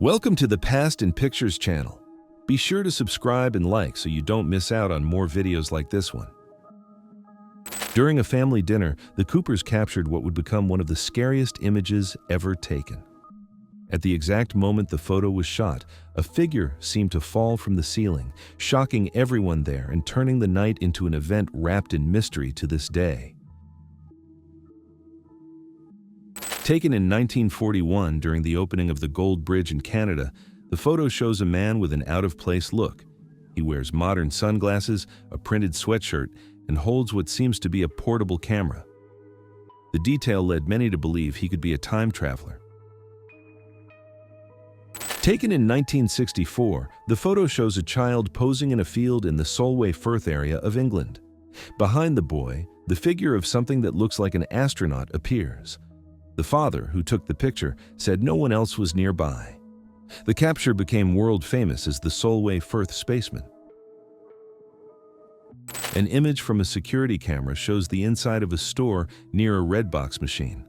Welcome to the Past in Pictures channel. Be sure to subscribe and like so you don't miss out on more videos like this one. During a family dinner, the Coopers captured what would become one of the scariest images ever taken. At the exact moment the photo was shot, a figure seemed to fall from the ceiling, shocking everyone there and turning the night into an event wrapped in mystery to this day. Taken in 1941 during the opening of the Gold Bridge in Canada, the photo shows a man with an out-of-place look. He wears modern sunglasses, a printed sweatshirt, and holds what seems to be a portable camera. The detail led many to believe he could be a time traveler. Taken in 1964, the photo shows a child posing in a field in the Solway Firth area of England. Behind the boy, the figure of something that looks like an astronaut appears. The father, who took the picture, said no one else was nearby. The capture became world famous as the Solway Firth spaceman. An image from a security camera shows the inside of a store near a Redbox machine.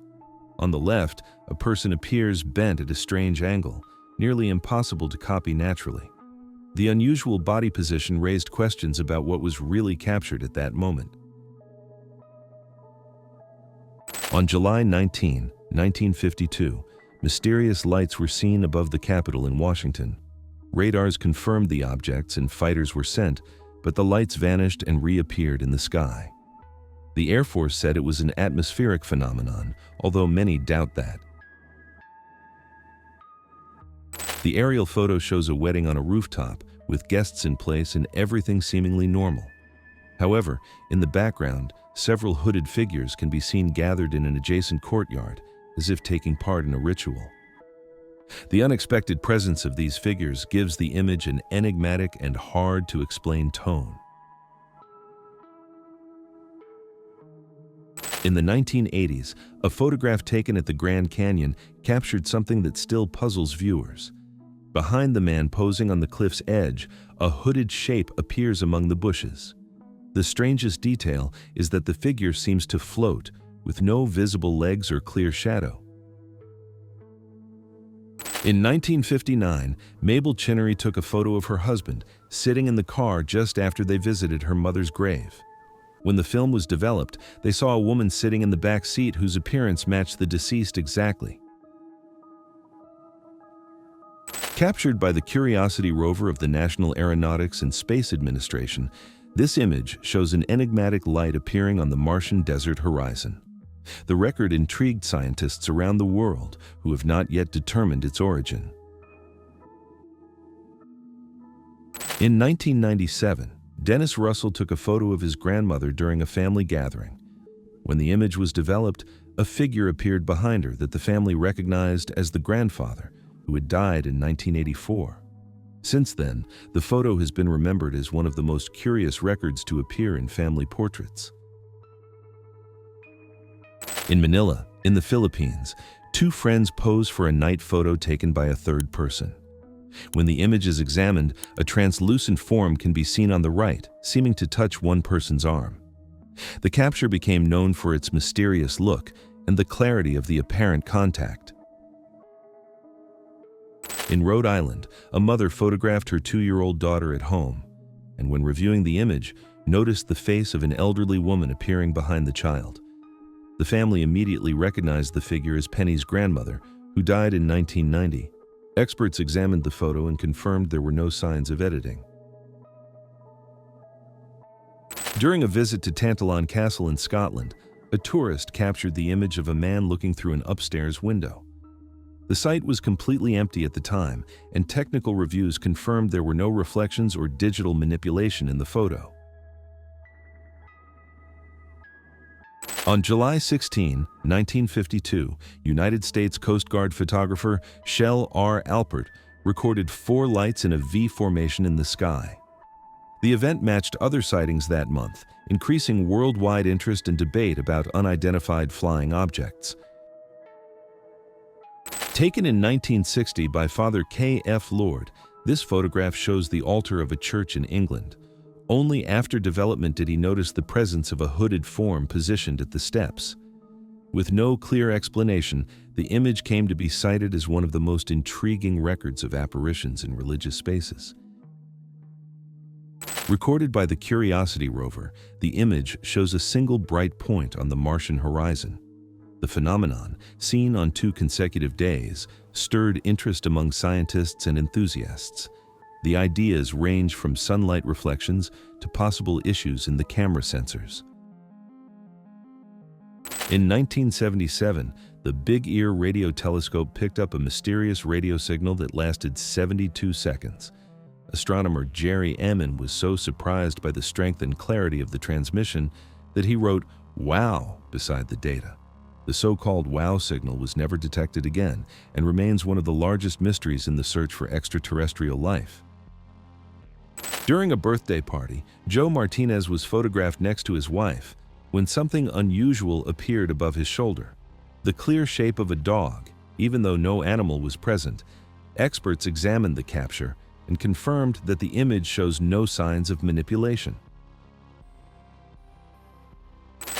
On the left, a person appears bent at a strange angle, nearly impossible to copy naturally. The unusual body position raised questions about what was really captured at that moment. On July 19, 1952, mysterious lights were seen above the Capitol in Washington. Radars confirmed the objects and fighters were sent, but the lights vanished and reappeared in the sky. The Air Force said it was an atmospheric phenomenon, although many doubt that. The aerial photo shows a wedding on a rooftop, with guests in place and everything seemingly normal. However, in the background, several hooded figures can be seen gathered in an adjacent courtyard, as if taking part in a ritual. The unexpected presence of these figures gives the image an enigmatic and hard-to-explain tone. In the 1980s, a photograph taken at the Grand Canyon captured something that still puzzles viewers. Behind the man posing on the cliff's edge, a hooded shape appears among the bushes. The strangest detail is that the figure seems to float, with no visible legs or clear shadow. In 1959, Mabel Chinnery took a photo of her husband sitting in the car just after they visited her mother's grave. When the film was developed, they saw a woman sitting in the back seat whose appearance matched the deceased exactly. Captured by the Curiosity rover of the National Aeronautics and Space Administration, this image shows an enigmatic light appearing on the Martian desert horizon. The record intrigued scientists around the world who have not yet determined its origin. In 1997, Dennis Russell took a photo of his grandmother during a family gathering. When the image was developed, a figure appeared behind her that the family recognized as the grandfather, who had died in 1984. Since then, the photo has been remembered as one of the most curious records to appear in family portraits. In Manila, in the Philippines, two friends pose for a night photo taken by a third person. When the image is examined, a translucent form can be seen on the right, seeming to touch one person's arm. The capture became known for its mysterious look and the clarity of the apparent contact. In Rhode Island, a mother photographed her 2-year-old daughter at home, and when reviewing the image, noticed the face of an elderly woman appearing behind the child. The family immediately recognized the figure as Penny's grandmother, who died in 1990. Experts examined the photo and confirmed there were no signs of editing. During a visit to Tantallon Castle in Scotland, a tourist captured the image of a man looking through an upstairs window. The site was completely empty at the time, and technical reviews confirmed there were no reflections or digital manipulation in the photo. On July 16, 1952, United States Coast Guard photographer Shel R. Alpert recorded 4 lights in a V formation in the sky. The event matched other sightings that month, increasing worldwide interest and debate about unidentified flying objects. Taken in 1960 by Father K. F. Lord, this photograph shows the altar of a church in England. Only after development did he notice the presence of a hooded form positioned at the steps. With no clear explanation, the image came to be cited as one of the most intriguing records of apparitions in religious spaces. Recorded by the Curiosity rover, the image shows a single bright point on the Martian horizon. The phenomenon, seen on 2 consecutive days, stirred interest among scientists and enthusiasts. The ideas range from sunlight reflections to possible issues in the camera sensors. In 1977, the Big Ear radio telescope picked up a mysterious radio signal that lasted 72 seconds. Astronomer Jerry Emin was so surprised by the strength and clarity of the transmission that he wrote "Wow" beside the data. The so-called wow signal was never detected again and remains one of the largest mysteries in the search for extraterrestrial life. During a birthday party, Joe Martinez was photographed next to his wife when something unusual appeared above his shoulder. The clear shape of a dog, even though no animal was present. Experts examined the capture and confirmed that the image shows no signs of manipulation.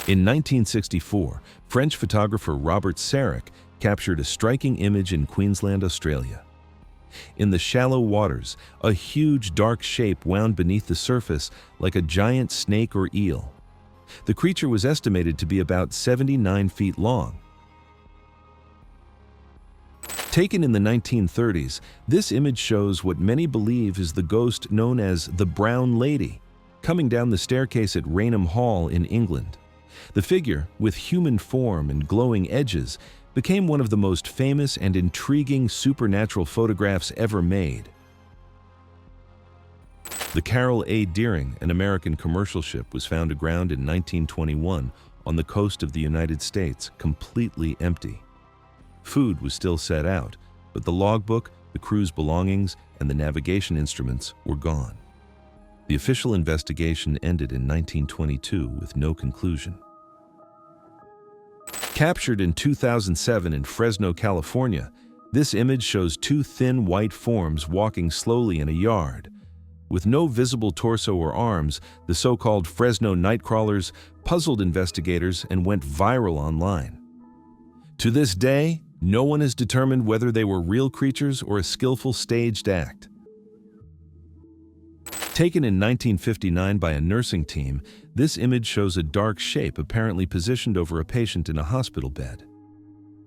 In 1964, French photographer Robert Sarek captured a striking image in Queensland, Australia. In the shallow waters, a huge dark shape wound beneath the surface like a giant snake or eel. The creature was estimated to be about 79 feet long. Taken in the 1930s, this image shows what many believe is the ghost known as the Brown Lady, coming down the staircase at Rainham Hall in England. The figure, with human form and glowing edges, became one of the most famous and intriguing supernatural photographs ever made. The Carroll A. Deering, an American commercial ship, was found aground in 1921 on the coast of the United States, completely empty. Food was still set out, but the logbook, the crew's belongings, and the navigation instruments were gone. The official investigation ended in 1922 with no conclusion. Captured in 2007 in Fresno, California, this image shows 2 thin white forms walking slowly in a yard. With no visible torso or arms, the so-called Fresno nightcrawlers puzzled investigators and went viral online. To this day, no one has determined whether they were real creatures or a skillful staged act. Taken in 1959 by a nursing team, this image shows a dark shape apparently positioned over a patient in a hospital bed.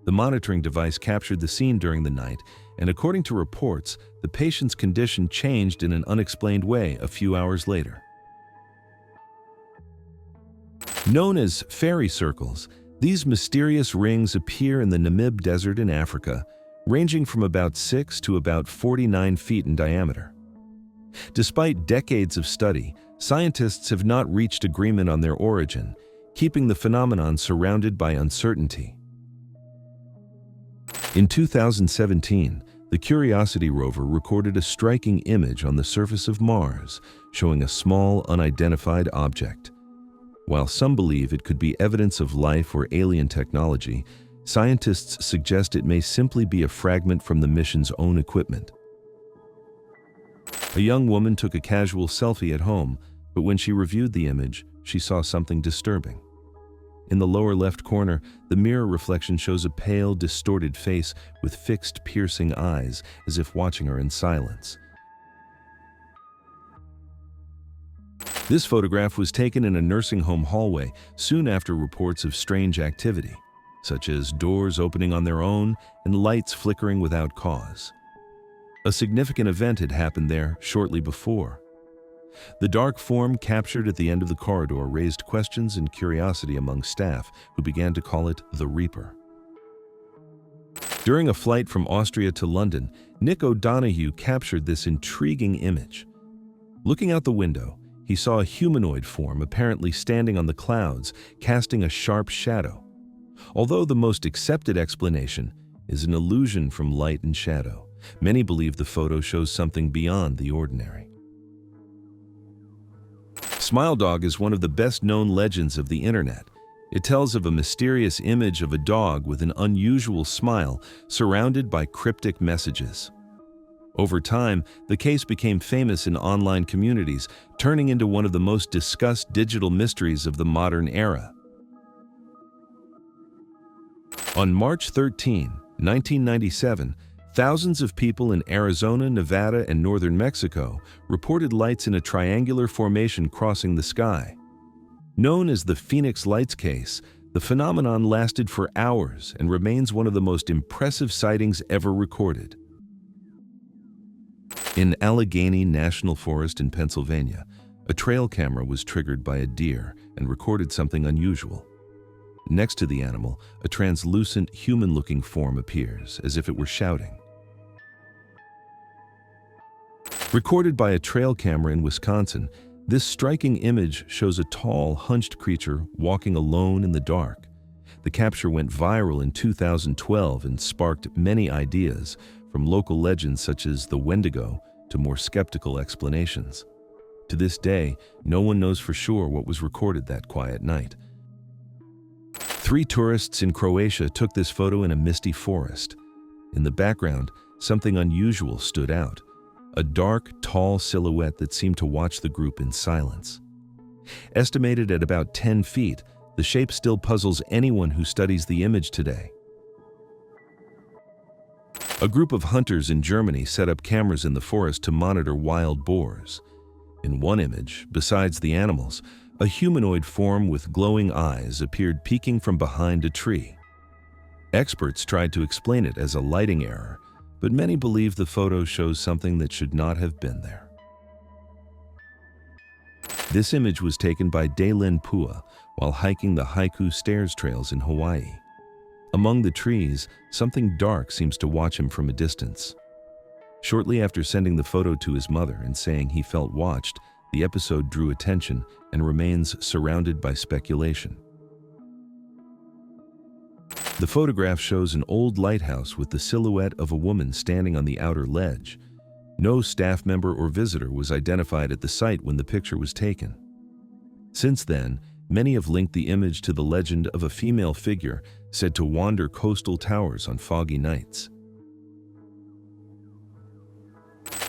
The monitoring device captured the scene during the night, and according to reports, the patient's condition changed in an unexplained way a few hours later. Known as fairy circles, these mysterious rings appear in the Namib Desert in Africa, ranging from about 6 to about 49 feet in diameter. Despite decades of study, scientists have not reached agreement on their origin, keeping the phenomenon surrounded by uncertainty. In 2017, the Curiosity rover recorded a striking image on the surface of Mars, showing a small, unidentified object. While some believe it could be evidence of life or alien technology, scientists suggest it may simply be a fragment from the mission's own equipment. A young woman took a casual selfie at home, but when she reviewed the image, she saw something disturbing. In the lower left corner, the mirror reflection shows a pale, distorted face with fixed, piercing eyes, as if watching her in silence. This photograph was taken in a nursing home hallway soon after reports of strange activity, such as doors opening on their own and lights flickering without cause. A significant event had happened there shortly before. The dark form captured at the end of the corridor raised questions and curiosity among staff, who began to call it the Reaper. During a flight from Austria to London, Nick O'Donoghue captured this intriguing image. Looking out the window, he saw a humanoid form apparently standing on the clouds, casting a sharp shadow. Although the most accepted explanation is an illusion from light and shadow, many believe the photo shows something beyond the ordinary. Smile Dog is one of the best-known legends of the internet. It tells of a mysterious image of a dog with an unusual smile surrounded by cryptic messages. Over time, the case became famous in online communities, turning into one of the most discussed digital mysteries of the modern era. On March 13, 1997, thousands of people in Arizona, Nevada, and northern Mexico reported lights in a triangular formation crossing the sky. Known as the Phoenix Lights case, the phenomenon lasted for hours and remains one of the most impressive sightings ever recorded. In Allegheny National Forest in Pennsylvania, a trail camera was triggered by a deer and recorded something unusual. Next to the animal, a translucent, human-looking form appears, as if it were shouting. Recorded by a trail camera in Wisconsin, this striking image shows a tall, hunched creature walking alone in the dark. The capture went viral in 2012 and sparked many ideas, from local legends such as the Wendigo to more skeptical explanations. To this day, no one knows for sure what was recorded that quiet night. 3 tourists in Croatia took this photo in a misty forest. In the background, something unusual stood out. A dark, tall silhouette that seemed to watch the group in silence. Estimated at about 10 feet, the shape still puzzles anyone who studies the image today. A group of hunters in Germany set up cameras in the forest to monitor wild boars. In one image, besides the animals, a humanoid form with glowing eyes appeared peeking from behind a tree. Experts tried to explain it as a lighting error, but many believe the photo shows something that should not have been there. This image was taken by Daylin Pua while hiking the Haiku Stairs trails in Hawaii. Among the trees, something dark seems to watch him from a distance. Shortly after sending the photo to his mother and saying he felt watched, the episode drew attention and remains surrounded by speculation. The photograph shows an old lighthouse with the silhouette of a woman standing on the outer ledge. No staff member or visitor was identified at the site when the picture was taken. Since then, many have linked the image to the legend of a female figure said to wander coastal towers on foggy nights.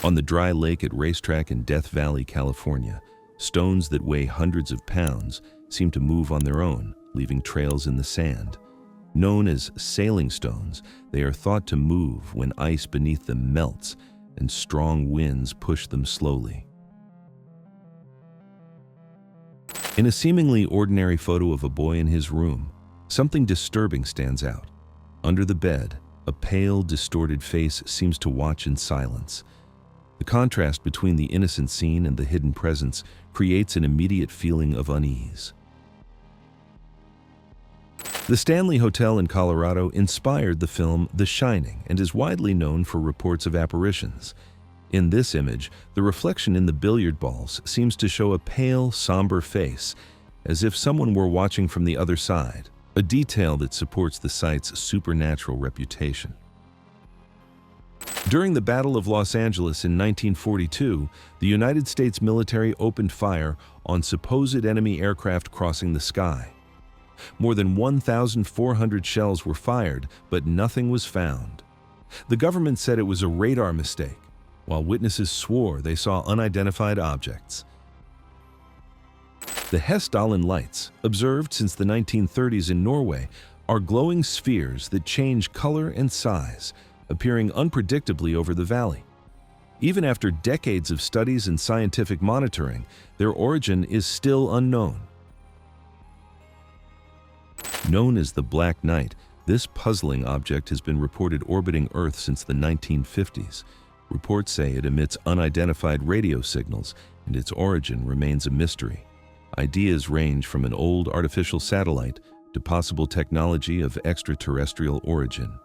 On the dry lake at Racetrack in Death Valley, California, stones that weigh hundreds of pounds seem to move on their own, leaving trails in the sand. Known as sailing stones, they are thought to move when ice beneath them melts and strong winds push them slowly. In a seemingly ordinary photo of a boy in his room, something disturbing stands out. Under the bed, a pale, distorted face seems to watch in silence. The contrast between the innocent scene and the hidden presence creates an immediate feeling of unease. The Stanley Hotel in Colorado inspired the film The Shining and is widely known for reports of apparitions. In this image, the reflection in the billiard balls seems to show a pale, somber face, as if someone were watching from the other side, a detail that supports the site's supernatural reputation. During the Battle of Los Angeles in 1942, the United States military opened fire on supposed enemy aircraft crossing the sky. More than 1,400 shells were fired, but nothing was found. The government said it was a radar mistake, while witnesses swore they saw unidentified objects. The Hessdalen lights, observed since the 1930s in Norway, are glowing spheres that change color and size, appearing unpredictably over the valley. Even after decades of studies and scientific monitoring, their origin is still unknown. Known as the Black Knight, this puzzling object has been reported orbiting Earth since the 1950s. Reports say it emits unidentified radio signals, and its origin remains a mystery. Ideas range from an old artificial satellite to possible technology of extraterrestrial origin.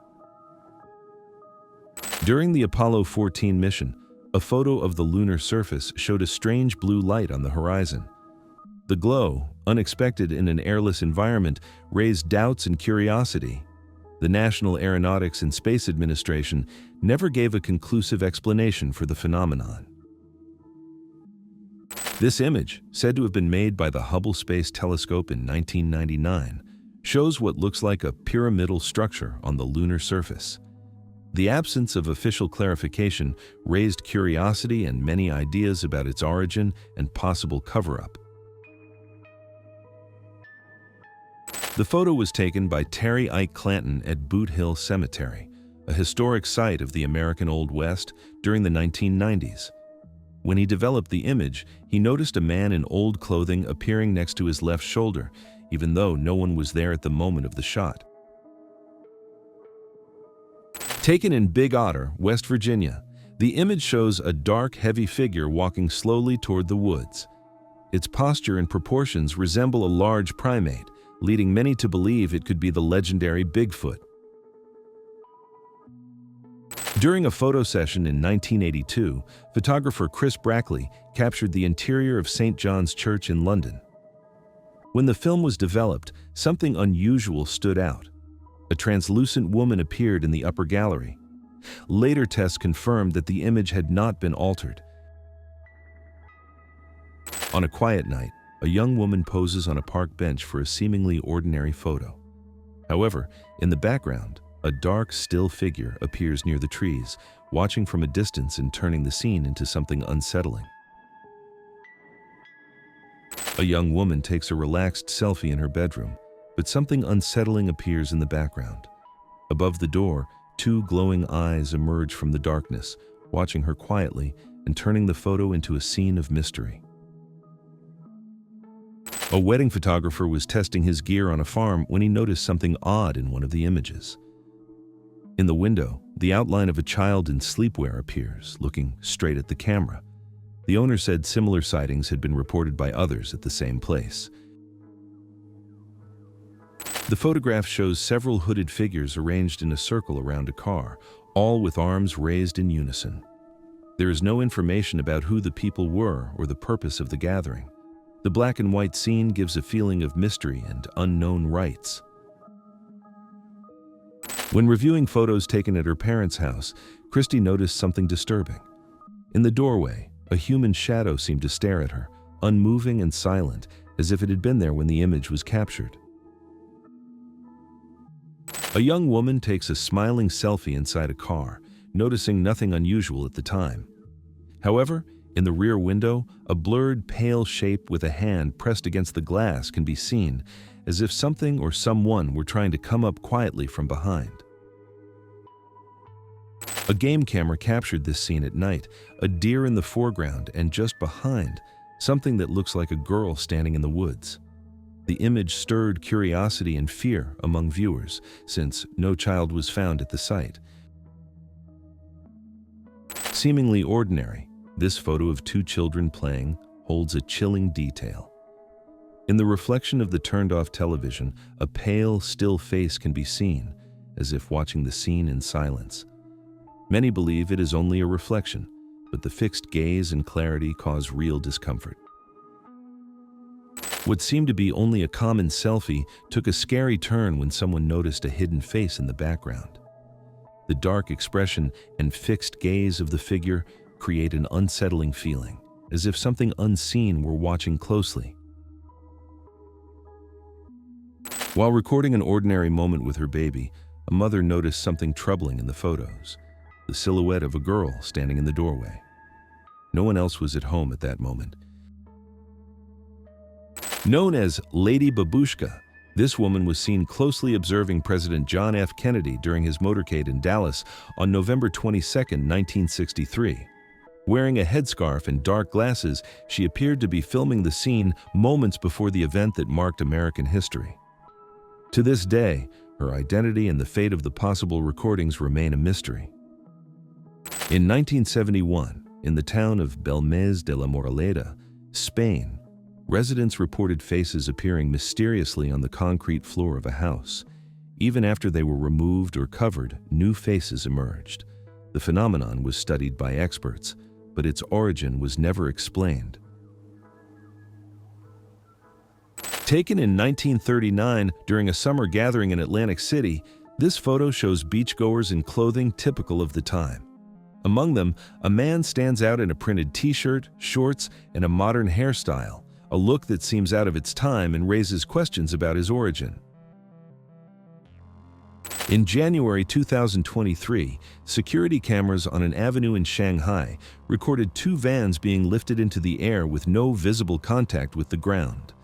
During the Apollo 14 mission, a photo of the lunar surface showed a strange blue light on the horizon. The glow, unexpected in an airless environment, raised doubts and curiosity. The National Aeronautics and Space Administration never gave a conclusive explanation for the phenomenon. This image, said to have been made by the Hubble Space Telescope in 1999, shows what looks like a pyramidal structure on the lunar surface. The absence of official clarification raised curiosity and many ideas about its origin and possible cover-up. The photo was taken by Terry Ike Clanton at Boot Hill Cemetery, a historic site of the American Old West during the 1990s. When he developed the image, he noticed a man in old clothing appearing next to his left shoulder, even though no one was there at the moment of the shot. Taken in Big Otter, West Virginia, the image shows a dark, heavy figure walking slowly toward the woods. Its posture and proportions resemble a large primate, leading many to believe it could be the legendary Bigfoot. During a photo session in 1982, photographer Chris Brackley captured the interior of St. John's Church in London. When the film was developed, something unusual stood out. A translucent woman appeared in the upper gallery. Later tests confirmed that the image had not been altered. On a quiet night, a young woman poses on a park bench for a seemingly ordinary photo. However, in the background, a dark, still figure appears near the trees, watching from a distance and turning the scene into something unsettling. A young woman takes a relaxed selfie in her bedroom, but something unsettling appears in the background. Above the door, two glowing eyes emerge from the darkness, watching her quietly and turning the photo into a scene of mystery. A wedding photographer was testing his gear on a farm when he noticed something odd in one of the images. In the window, the outline of a child in sleepwear appears, looking straight at the camera. The owner said similar sightings had been reported by others at the same place. The photograph shows several hooded figures arranged in a circle around a car, all with arms raised in unison. There is no information about who the people were or the purpose of the gathering. The black and white scene gives a feeling of mystery and unknown rites. When reviewing photos taken at her parents' house, Christy noticed something disturbing. In the doorway, a human shadow seemed to stare at her, unmoving and silent, as if it had been there when the image was captured. A young woman takes a smiling selfie inside a car, noticing nothing unusual at the time. However, in the rear window, a blurred, pale shape with a hand pressed against the glass can be seen, as if something or someone were trying to come up quietly from behind. A game camera captured this scene at night, a deer in the foreground and just behind, something that looks like a girl standing in the woods. The image stirred curiosity and fear among viewers, since no child was found at the site. Seemingly ordinary, this photo of two children playing holds a chilling detail. In the reflection of the turned-off television, a pale, still face can be seen, as if watching the scene in silence. Many believe it is only a reflection, but the fixed gaze and clarity cause real discomfort. What seemed to be only a common selfie took a scary turn when someone noticed a hidden face in the background. The dark expression and fixed gaze of the figure create an unsettling feeling, as if something unseen were watching closely. While recording an ordinary moment with her baby, a mother noticed something troubling in the photos: the silhouette of a girl standing in the doorway. No one else was at home at that moment. Known as Lady Babushka, this woman was seen closely observing President John F. Kennedy during his motorcade in Dallas on November 22, 1963. Wearing a headscarf and dark glasses, she appeared to be filming the scene moments before the event that marked American history. To this day, her identity and the fate of the possible recordings remain a mystery. In 1971, in the town of Belmez de la Moraleda, Spain, residents reported faces appearing mysteriously on the concrete floor of a house. Even after they were removed or covered, new faces emerged. The phenomenon was studied by experts, but its origin was never explained. Taken in 1939 during a summer gathering in Atlantic City, this photo shows beachgoers in clothing typical of the time. Among them, a man stands out in a printed t-shirt, shorts, and a modern hairstyle, a look that seems out of its time and raises questions about his origin. In January 2023, security cameras on an avenue in Shanghai recorded two vans being lifted into the air with no visible contact with the ground.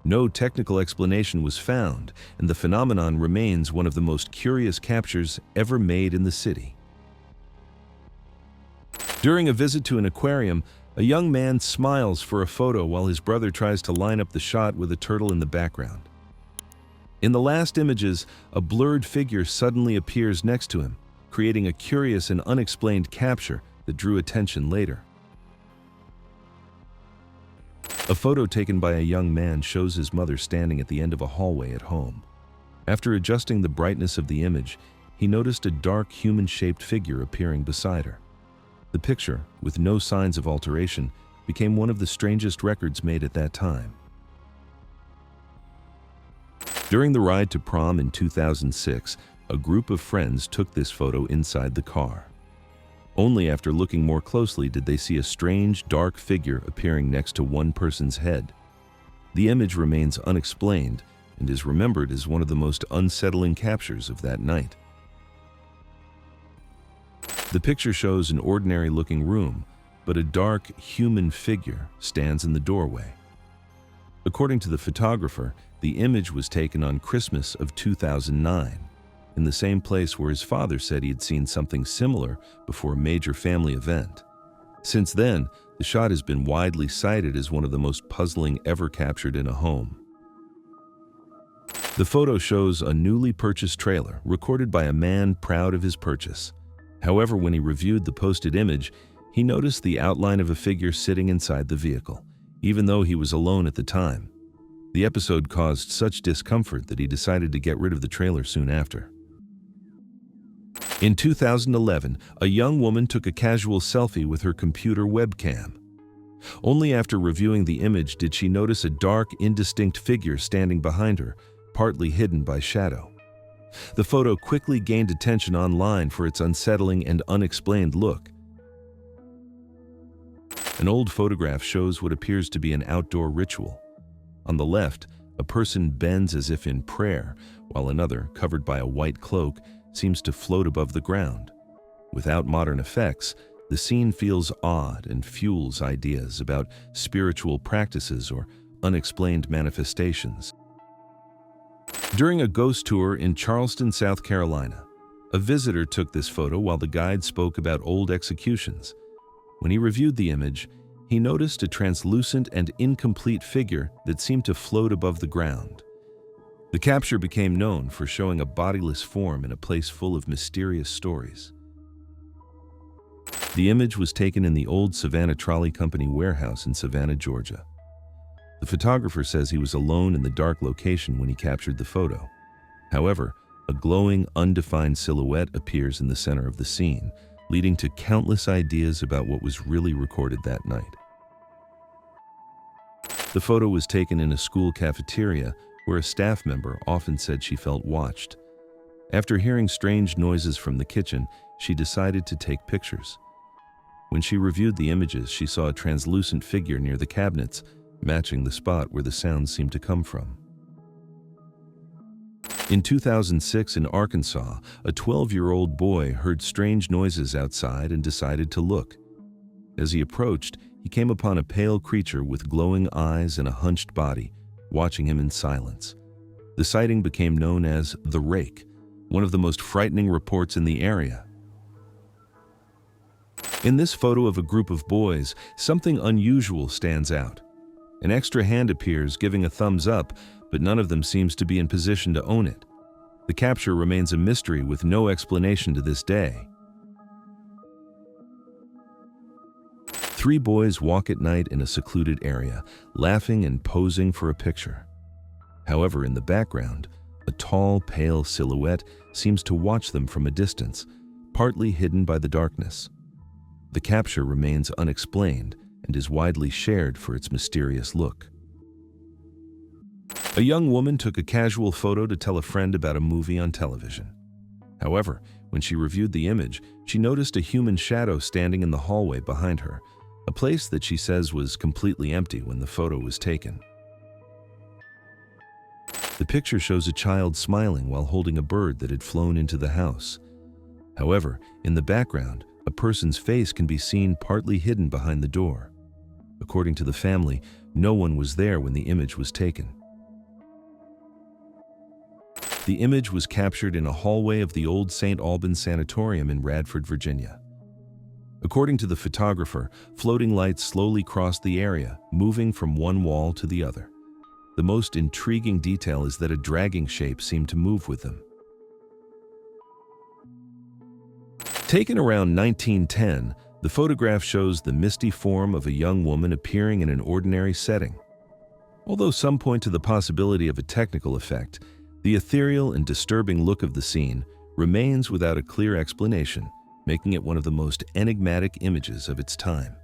No technical explanation was found, and the phenomenon remains one of the most curious captures ever made in the city. During a visit to an aquarium, a young man smiles for a photo while his brother tries to line up the shot with a turtle in the background. In the last images, a blurred figure suddenly appears next to him, creating a curious and unexplained capture that drew attention later. A photo taken by a young man shows his mother standing at the end of a hallway at home. After adjusting the brightness of the image, he noticed a dark human-shaped figure appearing beside her. The picture, with no signs of alteration, became one of the strangest records made at that time. During the ride to Prom in 2006, a group of friends took this photo inside the car. Only after looking more closely did they see a strange, dark figure appearing next to one person's head. The image remains unexplained and is remembered as one of the most unsettling captures of that night. The picture shows an ordinary-looking room, but a dark, human figure stands in the doorway. According to the photographer, the image was taken on Christmas of 2009. In the same place where his father said he had seen something similar before a major family event. Since then, the shot has been widely cited as one of the most puzzling ever captured in a home. The photo shows a newly purchased trailer recorded by a man proud of his purchase. However, when he reviewed the posted image, he noticed the outline of a figure sitting inside the vehicle, even though he was alone at the time. The episode caused such discomfort that he decided to get rid of the trailer soon after. In 2011, a young woman took a casual selfie with her computer webcam. Only after reviewing the image did she notice a dark, indistinct figure standing behind her, partly hidden by shadow. The photo quickly gained attention online for its unsettling and unexplained look. An old photograph shows what appears to be an outdoor ritual. On the left, a person bends as if in prayer, while another, covered by a white cloak, seems to float above the ground. Without modern effects, the scene feels odd and fuels ideas about spiritual practices or unexplained manifestations. During a ghost tour in Charleston, South Carolina, a visitor took this photo while the guide spoke about old executions. When he reviewed the image, he noticed a translucent and incomplete figure that seemed to float above the ground. The capture became known for showing a bodiless form in a place full of mysterious stories. The image was taken in the old Savannah Trolley Company warehouse in Savannah, Georgia. The photographer says he was alone in the dark location when he captured the photo. However, a glowing, undefined silhouette appears in the center of the scene, leading to countless ideas about what was really recorded that night. The photo was taken in a school cafeteria where a staff member often said she felt watched. After hearing strange noises from the kitchen, she decided to take pictures. When she reviewed the images, she saw a translucent figure near the cabinets, matching the spot where the sounds seemed to come from. In 2006 in Arkansas, a 12-year-old boy heard strange noises outside and decided to look. As he approached, he came upon a pale creature with glowing eyes and a hunched body, watching him in silence. The sighting became known as the Rake, one of the most frightening reports in the area. In this photo of a group of boys, something unusual stands out. An extra hand appears, giving a thumbs up, but none of them seems to be in position to own it. The capture remains a mystery with no explanation to this day. 3 boys walk at night in a secluded area, laughing and posing for a picture. However, in the background, a tall, pale silhouette seems to watch them from a distance, partly hidden by the darkness. The capture remains unexplained and is widely shared for its mysterious look. A young woman took a casual photo to tell a friend about a movie on television. However, when she reviewed the image, she noticed a human shadow standing in the hallway behind her, a place that she says was completely empty when the photo was taken. The picture shows a child smiling while holding a bird that had flown into the house. However, in the background, a person's face can be seen partly hidden behind the door. According to the family, no one was there when the image was taken. The image was captured in a hallway of the old St. Albans Sanatorium in Radford, Virginia. According to the photographer, floating lights slowly crossed the area, moving from one wall to the other. The most intriguing detail is that a dragging shape seemed to move with them. Taken around 1910, the photograph shows the misty form of a young woman appearing in an ordinary setting. Although some point to the possibility of a technical effect, the ethereal and disturbing look of the scene remains without a clear explanation, making it one of the most enigmatic images of its time.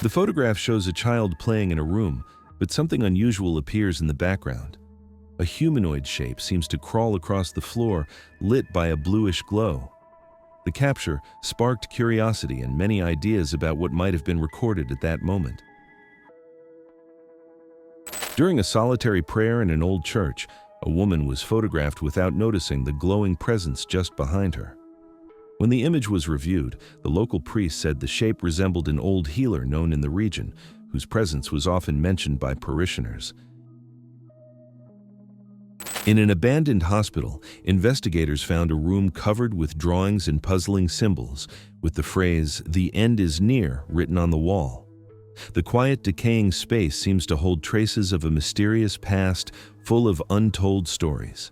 The photograph shows a child playing in a room, but something unusual appears in the background. A humanoid shape seems to crawl across the floor, lit by a bluish glow. The capture sparked curiosity and many ideas about what might have been recorded at that moment. During a solitary prayer in an old church, a woman was photographed without noticing the glowing presence just behind her. When the image was reviewed, the local priest said the shape resembled an old healer known in the region, whose presence was often mentioned by parishioners. In an abandoned hospital, investigators found a room covered with drawings and puzzling symbols, with the phrase, "The end is near," written on the wall. The quiet, decaying space seems to hold traces of a mysterious past full of untold stories.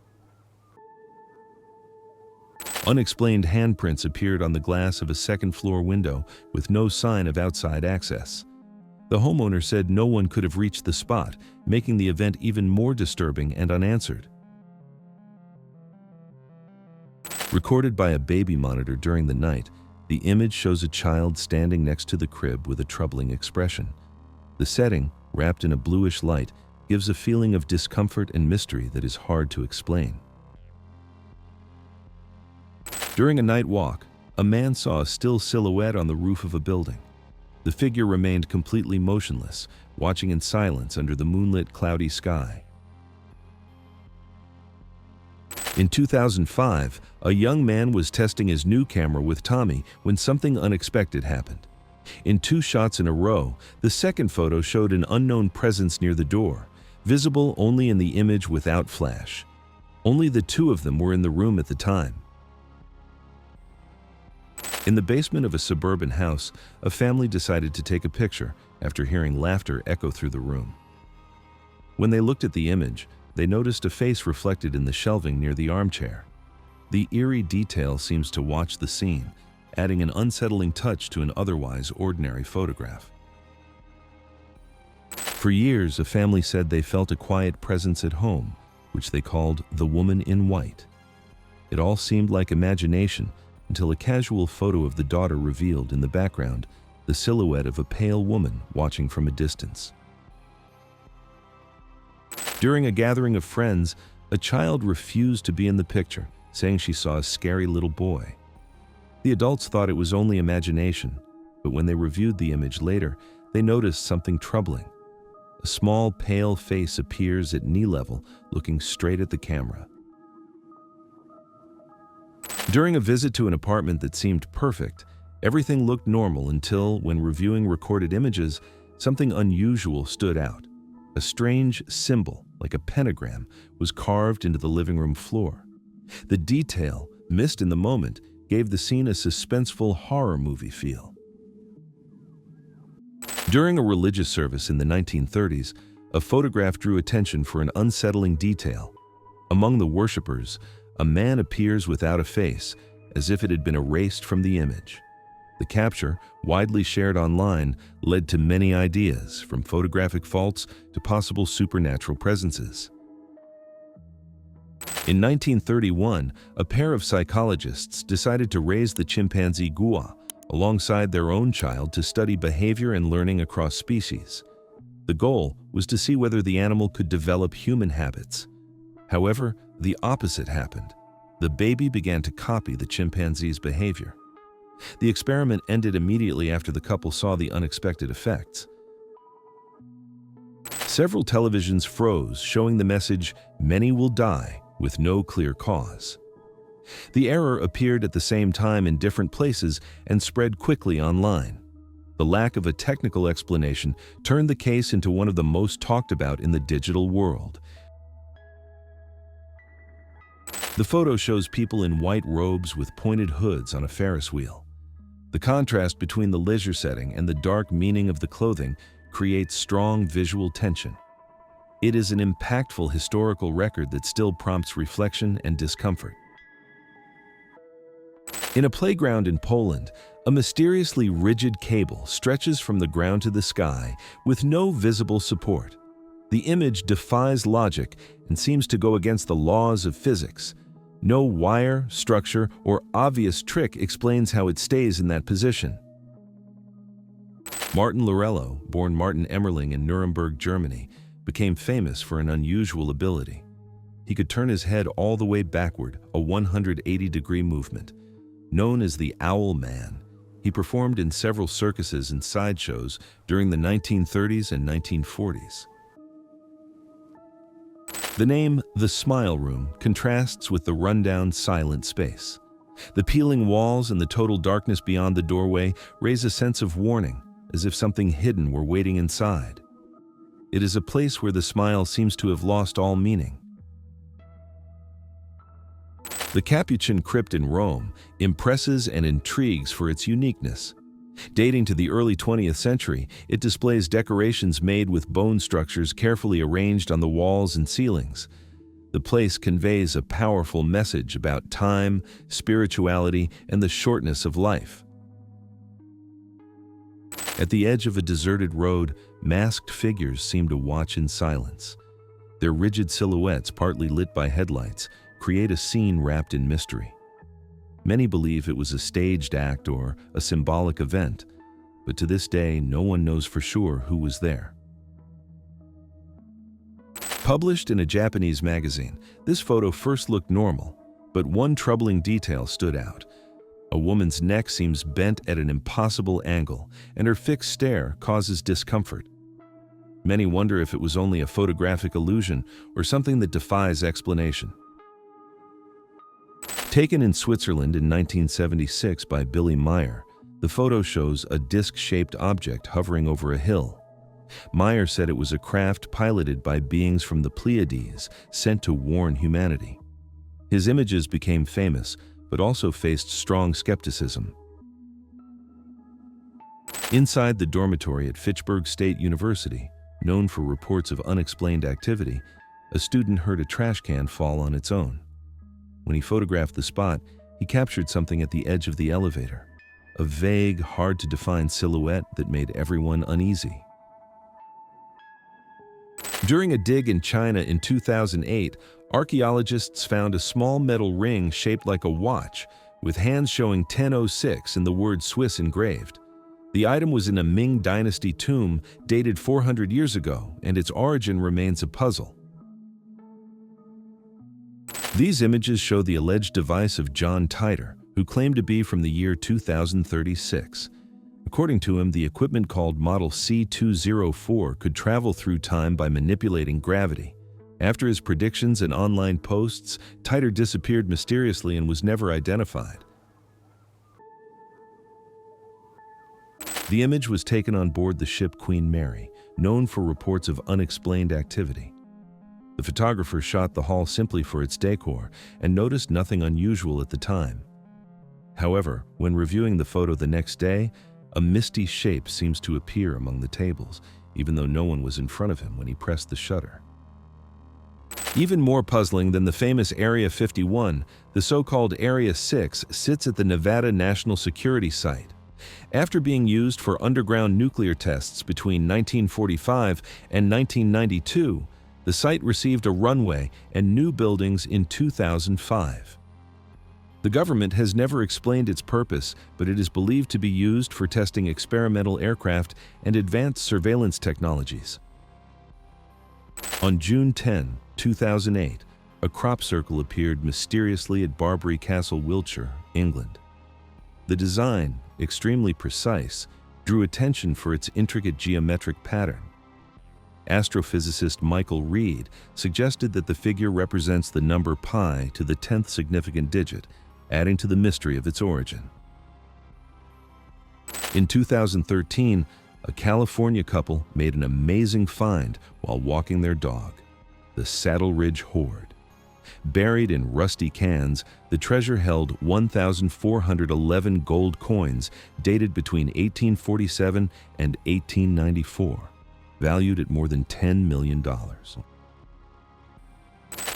Unexplained handprints appeared on the glass of a second-floor window with no sign of outside access. The homeowner said no one could have reached the spot, making the event even more disturbing and unanswered. Recorded by a baby monitor during the night, the image shows a child standing next to the crib with a troubling expression. The setting, wrapped in a bluish light, gives a feeling of discomfort and mystery that is hard to explain. During a night walk, a man saw a still silhouette on the roof of a building. The figure remained completely motionless, watching in silence under the moonlit, cloudy sky. In 2005, a young man was testing his new camera with Tommy when something unexpected happened. In 2 shots in a row, the second photo showed an unknown presence near the door, visible only in the image without flash. Only the 2 of them were in the room at the time. In the basement of a suburban house, a family decided to take a picture after hearing laughter echo through the room. When they looked at the image, they noticed a face reflected in the shelving near the armchair. The eerie detail seems to watch the scene, adding an unsettling touch to an otherwise ordinary photograph. For years, a family said they felt a quiet presence at home, which they called the woman in white. It all seemed like imagination until a casual photo of the daughter revealed in the background the silhouette of a pale woman watching from a distance. During a gathering of friends, a child refused to be in the picture, saying she saw a scary little boy. The adults thought it was only imagination, but when they reviewed the image later, they noticed something troubling. A small, pale face appears at knee level, looking straight at the camera. During a visit to an apartment that seemed perfect, everything looked normal until, when reviewing recorded images, something unusual stood out. A strange symbol, like a pentagram, was carved into the living room floor. The detail, missed in the moment, gave the scene a suspenseful horror movie feel. During a religious service in the 1930s, a photograph drew attention for an unsettling detail. Among the worshippers, a man appears without a face, as if it had been erased from the image. The capture, widely shared online, led to many ideas, from photographic faults to possible supernatural presences. In 1931, a pair of psychologists decided to raise the chimpanzee Gua alongside their own child to study behavior and learning across species. The goal was to see whether the animal could develop human habits. However, the opposite happened. The baby began to copy the chimpanzee's behavior. The experiment ended immediately after the couple saw the unexpected effects. Several televisions froze, showing the message, "Many will die," with no clear cause. The error appeared at the same time in different places and spread quickly online. The lack of a technical explanation turned the case into one of the most talked about in the digital world. The photo shows people in white robes with pointed hoods on a Ferris wheel. The contrast between the leisure setting and the dark meaning of the clothing creates strong visual tension. It is an impactful historical record that still prompts reflection and discomfort. In a playground in Poland, a mysteriously rigid cable stretches from the ground to the sky with no visible support. The image defies logic and seems to go against the laws of physics. No wire, structure, or obvious trick explains how it stays in that position. Martin Lorello, born Martin Emmerling in Nuremberg, Germany, became famous for an unusual ability. He could turn his head all the way backward, a 180-degree movement. Known as the Owl Man, he performed in several circuses and sideshows during the 1930s and 1940s. The name The Smile Room contrasts with the rundown, silent space. The peeling walls and the total darkness beyond the doorway raise a sense of warning, as if something hidden were waiting inside. It is a place where the smile seems to have lost all meaning. The Capuchin crypt in Rome impresses and intrigues for its uniqueness. Dating to the early 20th century, it displays decorations made with bone structures carefully arranged on the walls and ceilings. The place conveys a powerful message about time, spirituality, and the shortness of life. At the edge of a deserted road, masked figures seem to watch in silence. Their rigid silhouettes, partly lit by headlights, create a scene wrapped in mystery. Many believe it was a staged act or a symbolic event, but to this day, no one knows for sure who was there. Published in a Japanese magazine, this photo first looked normal, but one troubling detail stood out. A woman's neck seems bent at an impossible angle, and her fixed stare causes discomfort. Many wonder if it was only a photographic illusion or something that defies explanation. Taken in Switzerland in 1976 by Billy Meyer, the photo shows a disc-shaped object hovering over a hill. Meyer said it was a craft piloted by beings from the Pleiades sent to warn humanity. His images became famous, but also faced strong skepticism. Inside the dormitory at Fitchburg State University, known for reports of unexplained activity, a student heard a trash can fall on its own. When he photographed the spot, he captured something at the edge of the elevator, a vague, hard-to-define silhouette that made everyone uneasy. During a dig in China in 2008, archaeologists found a small metal ring shaped like a watch, with hands showing 1006 and the word Swiss engraved. The item was in a Ming Dynasty tomb dated 400 years ago, and its origin remains a puzzle. These images show the alleged device of John Titor, who claimed to be from the year 2036. According to him, the equipment called Model C204 could travel through time by manipulating gravity. After his predictions and online posts, Titor disappeared mysteriously and was never identified. The image was taken on board the ship Queen Mary, known for reports of unexplained activity. The photographer shot the hull simply for its decor and noticed nothing unusual at the time. However, when reviewing the photo the next day, a misty shape seems to appear among the tables, even though no one was in front of him when he pressed the shutter. Even more puzzling than the famous Area 51, the so-called Area 6 sits at the Nevada National Security Site. After being used for underground nuclear tests between 1945 and 1992, the site received a runway and new buildings in 2005. The government has never explained its purpose, but it is believed to be used for testing experimental aircraft and advanced surveillance technologies. On June 10, 2008, a crop circle appeared mysteriously at Barbary Castle, Wiltshire, England. The design, extremely precise, drew attention for its intricate geometric pattern. Astrophysicist Michael Reed suggested that the figure represents the number pi to the 10th significant digit, adding to the mystery of its origin. In 2013, a California couple made an amazing find while walking their dog, the Saddle Ridge Hoard. Buried in rusty cans, the treasure held 1,411 gold coins dated between 1847 and 1894, valued at more than $10 million.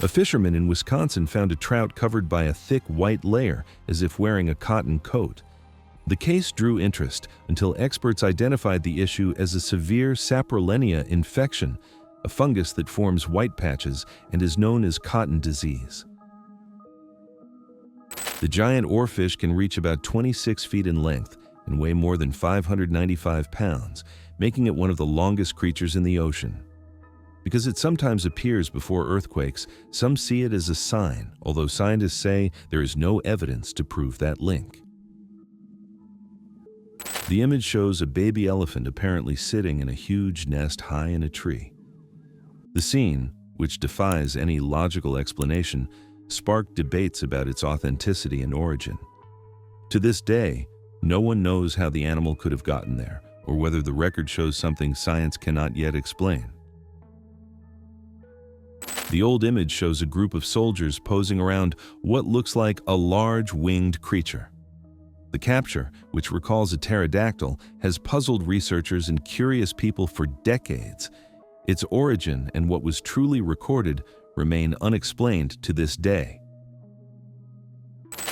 A fisherman in Wisconsin found a trout covered by a thick white layer as if wearing a cotton coat. The case drew interest until experts identified the issue as a severe Saprolennia infection, a fungus that forms white patches and is known as cotton disease. The giant oarfish can reach about 26 feet in length and weigh more than 595 pounds, making it one of the longest creatures in the ocean. Because it sometimes appears before earthquakes, some see it as a sign, although scientists say there is no evidence to prove that link. The image shows a baby elephant apparently sitting in a huge nest high in a tree. The scene, which defies any logical explanation, sparked debates about its authenticity and origin. To this day, no one knows how the animal could have gotten there, or whether the record shows something science cannot yet explain. The old image shows a group of soldiers posing around what looks like a large winged creature. The capture, which recalls a pterodactyl, has puzzled researchers and curious people for decades. Its origin and what was truly recorded remain unexplained to this day.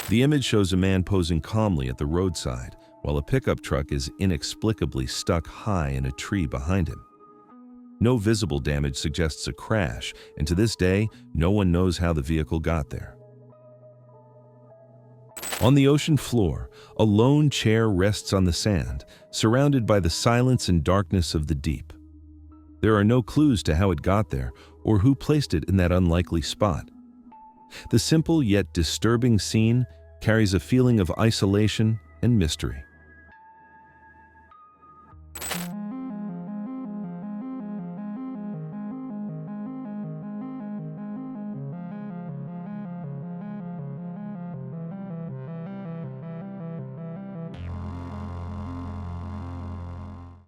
The image shows a man posing calmly at the roadside, while a pickup truck is inexplicably stuck high in a tree behind him. No visible damage suggests a crash, and to this day, no one knows how the vehicle got there. On the ocean floor, a lone chair rests on the sand, surrounded by the silence and darkness of the deep. There are no clues to how it got there or who placed it in that unlikely spot. The simple yet disturbing scene carries a feeling of isolation and mystery.